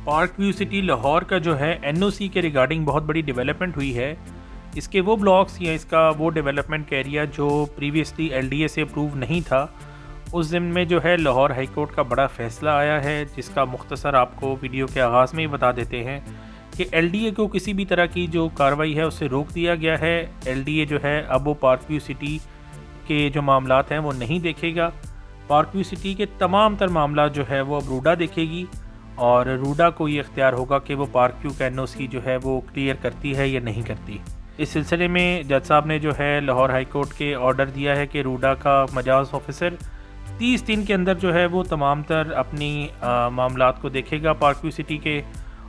Park view city Lahore का जो है एनओसी के रिगार्डिंग बहुत बड़ी डेवलपमेंट हुई है। इसके वो ब्लॉक्स या इसका वो डेवलपमेंट का एरिया जो प्रीवियसली एलडीए से अप्रूव नहीं था, उस दिन में जो है लाहौर हाई कोर्ट का बड़ा फ़ैसला आया है, जिसका मुख्तसर आपको वीडियो के आगाज़ में ही बता देते हैं कि एलडीए को किसी भी तरह की जो कार्रवाई है उससे रोक दिया गया है। एलडीए जो है अब वो पार्क व्यू सिटी के जो मामलात हैं वो नहीं देखेगा। पार्क व्यू सिटी के तमाम तर मामला जो है वो अब रूडा देखेगी और रूडा को ये इख्तियार होगा कि वो पार्क व्यू का एनओसी जो है वो क्लियर करती है या नहीं करती। इस सिलसिले में जज साहब ने जो है लाहौर हाई कोर्ट के ऑर्डर दिया है कि रूडा का मजाज ऑफिसर 30 दिन के अंदर जो है वो तमाम तर अपनी मामलात को देखेगा पार्क व्यू सिटी के,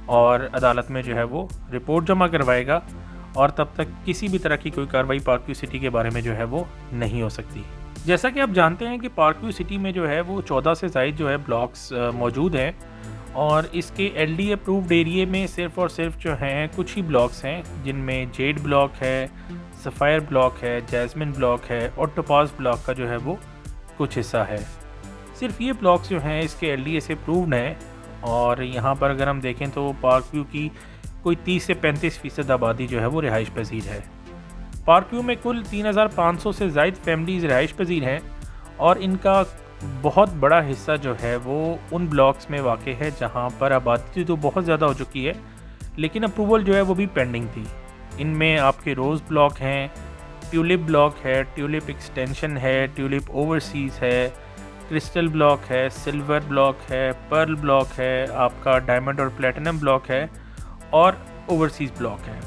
और अदालत में जो है वो रिपोर्ट जमा करवाएगा, और तब तक किसी भी तरह की कोई कार्रवाई पार्क व्यू सिटी के बारे में जो है वो नहीं हो सकती। जैसा कि आप जानते हैं कि पार्क व्यू सिटी में जो है वो 14 से ज़ायद जो है ब्लॉक्स मौजूद हैं, और इसके एलडीए अप्रूव्ड एरिया में सिर्फ़ और सिर्फ जो हैं कुछ ही ब्लॉक्स हैं, जिनमें जेड ब्लॉक है, सफ़ायर ब्लॉक है, जैस्मिन ब्लॉक है और टोपाज ब्लॉक का जो है वो कुछ हिस्सा है। सिर्फ ये ब्लॉक्स जो हैं इसके एलडीए से अप्रूव्ड हैं, और यहाँ पर अगर हम देखें तो पार्क व्यू की कोई 30 से 35% आबादी जो है वो रिहाइश पजीर है। पार्क व्यू में कुल 3500 से ज़ायद फैमिलीज़ रिहाइश पजीर हैं, और इनका बहुत बड़ा हिस्सा जो है वो उन ब्लॉक्स में वाक़ है जहाँ पर आबादी तो बहुत ज़्यादा हो चुकी है, लेकिन अप्रूवल जो है वो भी पेंडिंग थी। इनमें आपके रोज़ ब्लॉक हैं, ट्यूलिप ब्लॉक है, ट्यूलिप एक्सटेंशन है, ट्यूलिप ओवरसीज़ है, क्रिस्टल ब्लॉक है, सिल्वर ब्लॉक है, पर्ल ब्लॉक है, आपका डायमंड और प्लेटिनम ब्लॉक है, और ओवरसीज़ ब्लॉक है।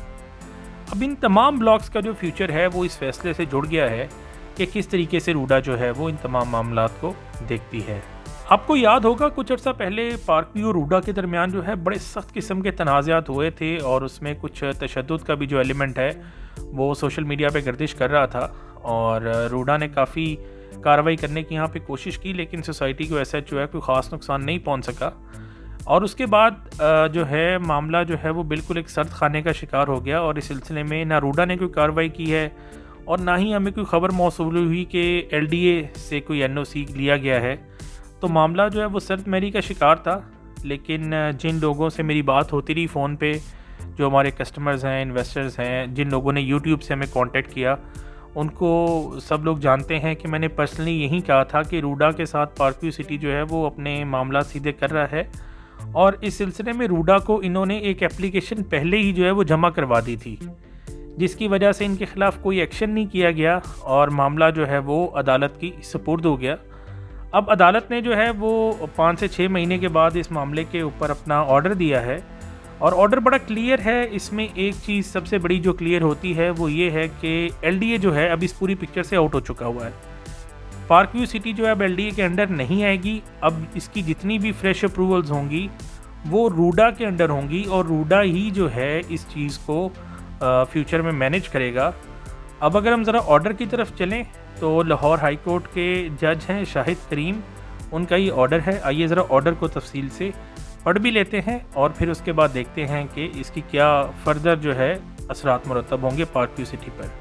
अब इन तमाम ब्लॉक्स का जो फ्यूचर है वो इस फैसले से जुड़ गया है कि किस तरीके से रूडा जो है वो इन तमाम मामलात को देखती है। आपको याद होगा कुछ अर्सा पहले पार्क व्यू और रूडा के दरमियान जो है बड़े सख्त किस्म के तनाज़ात हुए थे, और उसमें कुछ तशद्दुद का भी जो एलिमेंट है वो सोशल मीडिया पे गर्दिश कर रहा था, और रूडा ने काफ़ी कार्रवाई करने की यहाँ पे कोशिश की, लेकिन सोसाइटी को ऐसा जो है कोई ख़ास नुकसान नहीं पहुँच सका। और उसके बाद जो है मामला जो है वो बिल्कुल एक सर्द खाने का शिकार हो गया, और इस सिलसिले में ना रूडा ने कोई कार्रवाई की है और ना ही हमें कोई ख़बर मौसूल हुई कि एलडीए से कोई एनओसी लिया गया है। तो मामला जो है वो सर्द मैरी का शिकार था। लेकिन जिन लोगों से मेरी बात होती रही फ़ोन पे, जो हमारे कस्टमर्स हैं, इन्वेस्टर्स हैं, जिन लोगों ने यूट्यूब से हमें कांटेक्ट किया, उनको सब लोग जानते हैं कि मैंने पर्सनली यही कहा था कि रूडा के साथ पार्क व्यू सिटी जो है वो अपने मामला सीधे कर रहा है, और इस सिलसिले में रूडा को इन्होंने एक एप्लीकेशन पहले ही जो है वो जमा करवा दी थी, जिसकी वजह से इनके ख़िलाफ़ कोई एक्शन नहीं किया गया, और मामला जो है वो अदालत की सुपुर्द हो गया। अब अदालत ने जो है वो 5 से 6 महीने के बाद इस मामले के ऊपर अपना ऑर्डर दिया है, और ऑर्डर बड़ा क्लियर है। इसमें एक चीज़ सबसे बड़ी जो क्लियर होती है वो ये है कि एलडीए जो है अब इस पूरी पिक्चर से आउट हो चुका हुआ है। पार्क व्यू सिटी जो है अब एलडीए के अंडर नहीं आएगी। अब इसकी जितनी भी फ्रेश अप्रूवल्स होंगी वो रूडा के अंडर होंगी, और रूडा ही जो है इस चीज़ को फ्यूचर में मैनेज करेगा। अब अगर हम ज़रा ऑर्डर की तरफ चलें तो लाहौर हाई कोर्ट के जज हैं शाहिद करीम, उनका ये ऑर्डर है। आइए ज़रा ऑर्डर को तफसील से पढ़ भी लेते हैं, और फिर उसके बाद देखते हैं कि इसकी क्या फ़र्दर जो है असरात मुरतब होंगे पार्क व्यू सिटी पर।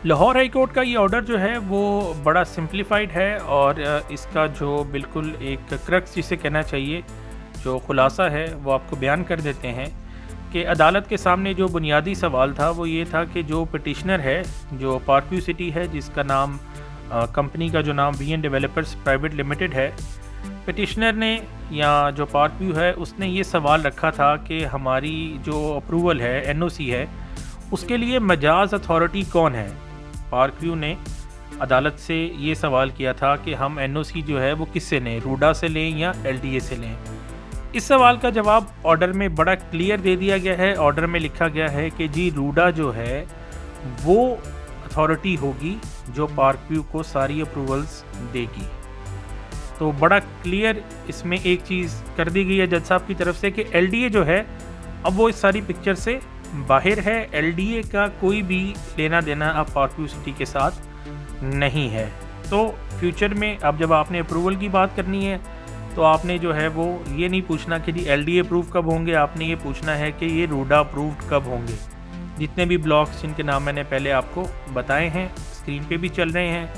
लाहौर हाई कोर्ट का ये ऑर्डर जो है वो बड़ा सिंप्लीफाइड है, और इसका जो बिल्कुल एक क्रक्स जिसे कहना चाहिए, जो खुलासा है वो आपको बयान कर देते हैं कि अदालत के सामने जो बुनियादी सवाल था वो ये था कि जो पिटिशनर है, जो पार्क व्यू सिटी है, जिसका नाम कंपनी का जो नाम वीएन डेवलपर्स प्राइवेट लिमिटेड है, पिटिशनर ने या जो पार्क व्यू है उसने ये सवाल रखा था कि हमारी जो अप्रूवल है, एनओसी है, उसके लिए मजाज अथॉरिटी कौन है। पार्क व्यू ने अदालत से ये सवाल किया था कि हम एनओसी जो है वो किससे लें, रूडा से लें या एलडीए से लें। इस सवाल का जवाब ऑर्डर में बड़ा क्लियर दे दिया गया है। ऑर्डर में लिखा गया है कि जी रूडा जो है वो अथॉरिटी होगी जो पार्क व्यू को सारी अप्रूवल्स देगी। तो बड़ा क्लियर इसमें एक चीज़ कर दी गई है जज साहब की तरफ से कि एलडीए जो है अब वो इस सारी पिक्चर से बाहर है। एलडीए का कोई भी लेना देना अब पार्क व्यू सिटी के साथ नहीं है। तो फ्यूचर में अब जब आपने अप्रूवल की बात करनी है तो आपने जो है वो ये नहीं पूछना कि जी एलडीए अप्रूव कब होंगे, आपने ये पूछना है कि ये रूडा अप्रूव्ड कब होंगे। जितने भी ब्लॉक्स जिनके नाम मैंने पहले आपको बताए हैं स्क्रीन पे भी चल रहे हैं,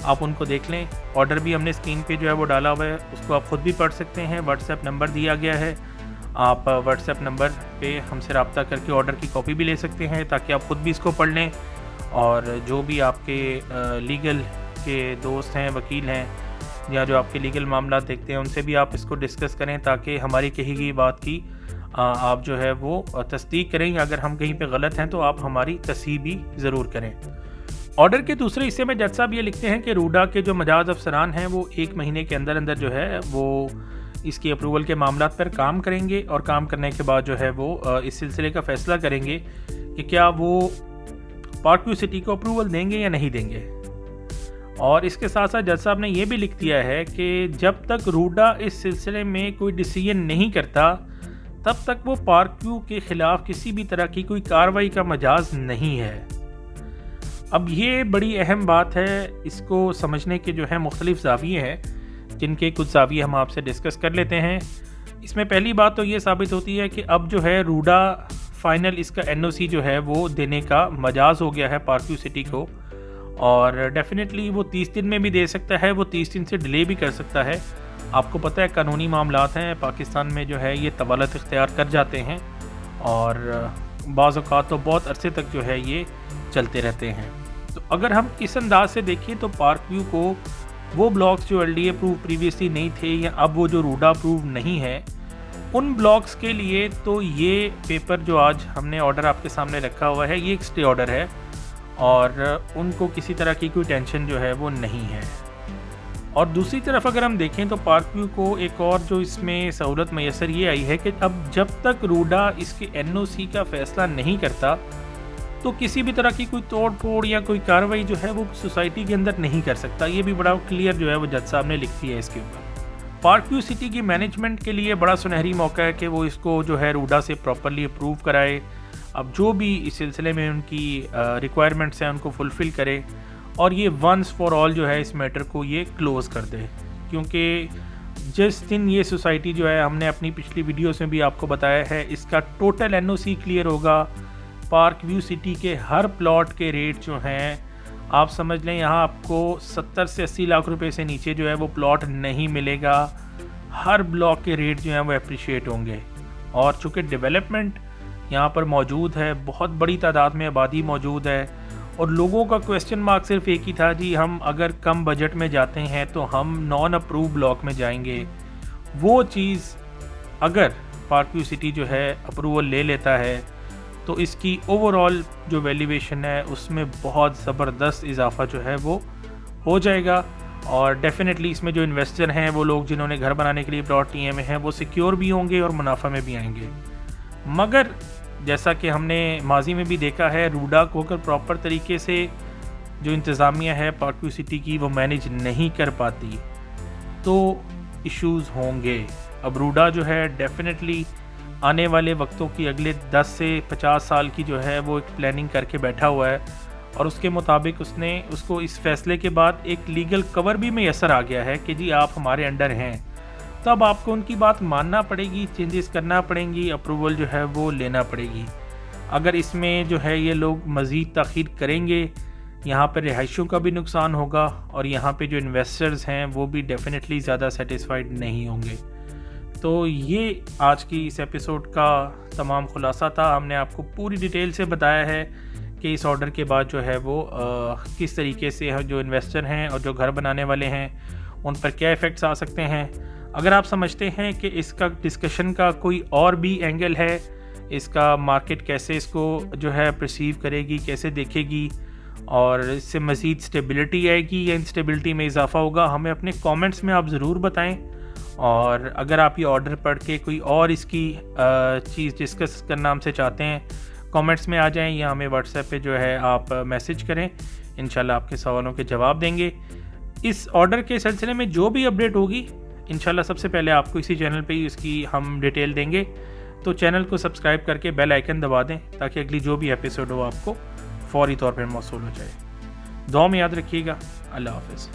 आप उनको देख लें। ऑर्डर भी हमने स्क्रीन पे जो है वो डाला हुआ है, उसको आप ख़ुद भी पढ़ सकते हैं। व्हाट्सएप नंबर दिया गया है, आप व्हाट्सएप नंबर पे हमसे रब्ता करके ऑर्डर की कॉपी भी ले सकते हैं, ताकि आप ख़ुद भी इसको पढ़ लें और जो भी आपके लीगल के दोस्त हैं, वकील हैं, या जो आपके लीगल मामला देखते हैं उनसे भी आप इसको डिस्कस करें, ताकि हमारी कही गई बात की आप जो है वो तस्दीक करें। अगर हम कहीं पे गलत हैं तो आप हमारी तस्हीह भी ज़रूर करें। ऑर्डर के दूसरे हिस्से में जज साहब ये लिखते हैं कि रूडा के जो मजाज अफसरान हैं वो 1 महीने के अंदर अंदर जो है वो इसकी अप्रूवल के मामलात पर काम करेंगे, और काम करने के बाद जो है वो इस सिलसिले का फ़ैसला करेंगे कि क्या वो पार्क व्यू सिटी को अप्रूवल देंगे या नहीं देंगे। और इसके साथ साथ जज साहब ने यह भी लिख दिया है कि जब तक रूडा इस सिलसिले में कोई डिसीजन नहीं करता तब तक वो पार्क व्यू के ख़िलाफ़ किसी भी तरह की कोई कार्रवाई का मजाज नहीं है। अब ये बड़ी अहम बात है, इसको समझने के जो है मुख्तलिफ ज़ाविये हैं, जिनके कुछ ज़ाविये हम आपसे डिस्कस कर लेते हैं। इसमें पहली बात तो ये साबित होती है कि अब जो है रूडा फाइनल इसका NOC जो है वो देने का मजाज हो गया है पार्क व्यू सिटी को, और डेफिनेटली वो 30 दिन में भी दे सकता है, वो 30 दिन से डिले भी कर सकता है। आपको पता है कानूनी मामलात हैं पाकिस्तान में जो है ये तवालत इख्तियार कर जाते हैं, और बाज़ औक़ात तो बहुत अरसे तक जो है ये चलते रहते हैं। तो अगर हम इस अंदाज से देखें तो पार्क व्यू को वो ब्लॉक्स जो LDA अप्रूव प्रीवियसली नहीं थे, या अब वो जो रूडा अप्रूव नहीं है, उन ब्लॉक्स के लिए तो ये पेपर जो आज हमने ऑर्डर आपके सामने रखा हुआ है ये एक स्टे ऑर्डर है, और उनको किसी तरह की कोई टेंशन जो है वो नहीं है। और दूसरी तरफ अगर हम देखें तो पार्क व्यू को एक और जो इसमें सहूलत मैसर ये आई है कि अब जब तक रूडा इसके NOC का फ़ैसला नहीं करता तो किसी भी तरह की कोई तोड़ फोड़ या कोई कार्रवाई जो है वो सोसाइटी के अंदर नहीं कर सकता। ये भी बड़ा क्लियर जो है वो जज साहब ने लिख दिया है इसके ऊपर। पार्क व्यू सिटी की मैनेजमेंट के लिए बड़ा सुनहरी मौका है कि वो इसको जो है रूडा से प्रॉपरली अप्रूव कराए। अब जो भी इस सिलसिले में उनकी रिक्वायरमेंट्स हैं उनको फुलफ़िल करे, और ये वंस फॉर ऑल जो है इस मैटर को ये क्लोज़ कर दे। क्योंकि जिस दिन ये सोसाइटी जो है, हमने अपनी पिछली वीडियोस में भी आपको बताया है, इसका टोटल NOC क्लियर होगा, पार्क व्यू सिटी के हर प्लॉट के रेट जो हैं, आप समझ लें यहाँ आपको 70 से 80 लाख रुपए से नीचे जो है वो प्लॉट नहीं मिलेगा। हर ब्लॉक के रेट जो हैं वो अप्रिशिएट होंगे, और चूँकि डेवलपमेंट यहाँ पर मौजूद है, बहुत बड़ी तादाद में आबादी मौजूद है, और लोगों का क्वेश्चन मार्क सिर्फ एक ही था जी, हम अगर कम बजट में जाते हैं तो हम नॉन अप्रूव ब्लॉक में जाएंगे। वो चीज़ अगर पार्क व्यू सिटी जो है अप्रूवल ले लेता है तो इसकी ओवरऑल जो वैल्यूएशन है उसमें बहुत ज़बरदस्त इजाफा जो है वो हो जाएगा, और डेफिनेटली इसमें जो इन्वेस्टर हैं, वो लोग जिन्होंने घर बनाने के लिए प्लॉट लिए में हैं, वो सिक्योर भी होंगे और मुनाफा में भी आएंगे। मगर जैसा कि हमने माजी में भी देखा है, रूडा को अगर प्रॉपर तरीके से जो इंतज़ामिया है पार्क व्यू सिटी की वो मैनेज नहीं कर पाती तो इश्यूज़ होंगे। अब रूडा जो है डेफिनेटली आने वाले वक्तों की अगले 10 से 50 साल की जो है वो एक प्लानिंग करके बैठा हुआ है, और उसके मुताबिक उसको इस फैसले के बाद एक लीगल कवर भी मैसर आ गया है कि जी आप हमारे अंडर हैं। तब आपको उनकी बात मानना पड़ेगी, चेंजेस करना पड़ेंगी, अप्रूवल जो है वो लेना पड़ेगी। अगर इसमें जो है ये लोग मज़ीद ताख़ीर करेंगे, यहाँ पर रिहाइशों का भी नुकसान होगा, और यहाँ पे जो इन्वेस्टर्स हैं वो भी डेफिनेटली ज़्यादा सेटिस्फाइड नहीं होंगे। तो ये आज की इस एपिसोड का तमाम खुलासा था। हमने आपको पूरी डिटेल से बताया है कि इस ऑर्डर के बाद जो है वो किस तरीके से जो इन्वेस्टर हैं और जो घर बनाने वाले हैं उन पर क्या इफ़ेक्ट्स आ सकते हैं। अगर आप समझते हैं कि इसका डिस्कशन का कोई और भी एंगल है, इसका मार्केट कैसे इसको जो है परसीव करेगी, कैसे देखेगी, और इससे मज़ीद स्टेबिलिटी आएगी या इंस्टेबिलिटी में इजाफा होगा, हमें अपने कमेंट्स में आप ज़रूर बताएं। और अगर आप ये ऑर्डर पढ़ के कोई और इसकी चीज़ डिस्कस करना हमसे चाहते हैं, कमेंट्स में आ जाएं, या हमें व्हाट्सएप पे जो है आप मैसेज करें, इंशाल्लाह आपके सवालों के जवाब देंगे। इस ऑर्डर के सिलसिले में जो भी अपडेट होगी इंशाल्लाह सबसे पहले आपको इसी चैनल पे ही इसकी हम डिटेल देंगे। तो चैनल को सब्सक्राइब करके बेल आइकन दबा दें ताकि अगली जो भी एपिसोड हो आपको फौरी तौर पर मौसूल हो जाए। दुआ में याद रखिएगा। अल्लाह हाफ़िज़।